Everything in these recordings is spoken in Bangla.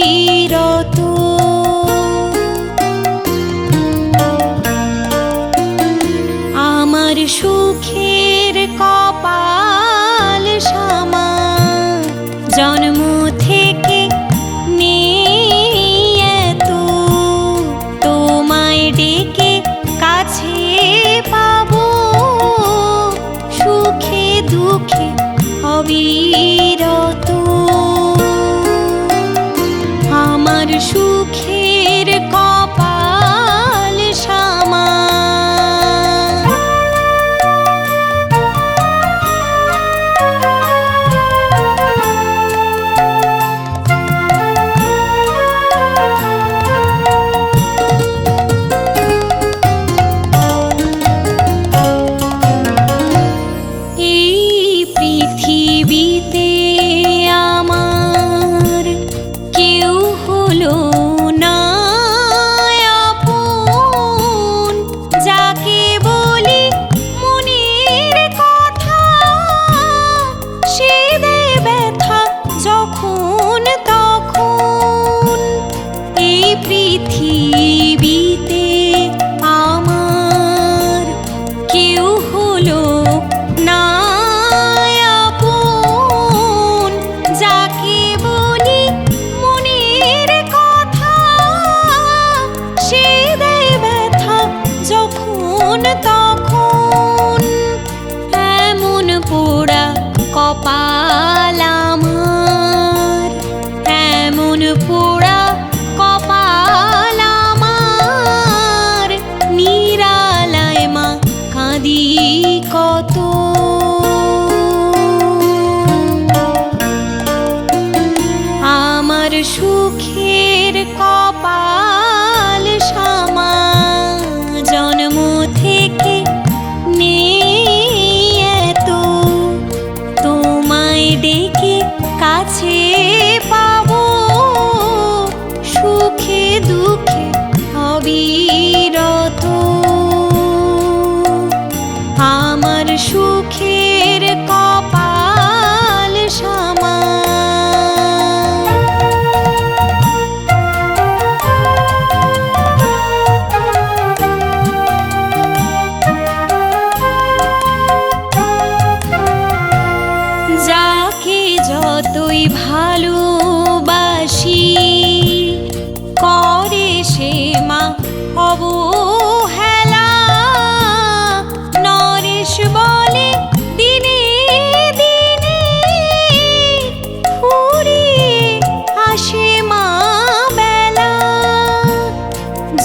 অবিরত। আমার সুখের কপাল শামা, জন্ম থেকে নেই এত, তোমায় ডেকে কাছে পাবো, সুখে দুঃখে অবিরত। আমার সুখের কপাল শামা। পৃথিবীতে আমার কেউ হলো না আপন, যাকে বলি মনের কথা সে দেয় ব্যথা যখন তখন। এই পৃথিবীতে আমার কেউ হলো না তখন। এমন পোড়া কপাল আমার, এমন পোড়া কপাল আমার, নিরালায় মা কাঁদি কত। আমার সুখের কপাল শামা, জন্ম থেকে নেই এত, তোমায় ডেকে কাছে পাবো, সুখে দুঃখে অবিরত। আমার সুখের কপাল শামা। যাকে যতই ভালোবাসি করে সে মা অবহেলা, নরেশ বলে দিনে দিনে ফুরিয়ে আসে মা বেলা।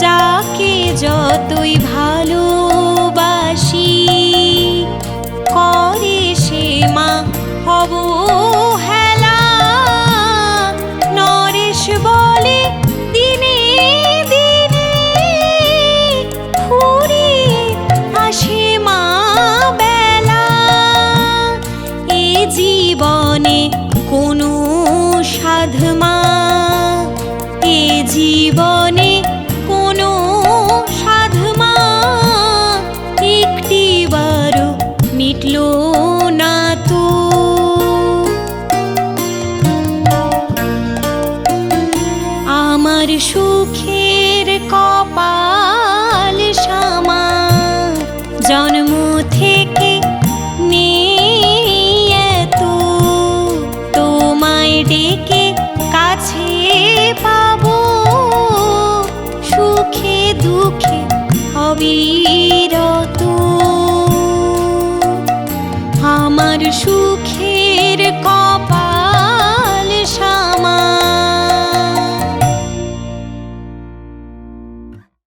যাকে যতই ভালোবাসি করে সে মা অবহেলা, নরেশ বলে দিনে দিনে ফুরিয়ে আসে মা বেলা। এ জীবনে কোনো সাধমা, এ জীবনে কোনো সাধমা একটিবারও মিটল না তো। আমার সুখের কপাল শামা, জন্ম থেকে নেই এত, তোমায় ডেকে কাছে পাবো, সুখে দুঃখে অবিরত।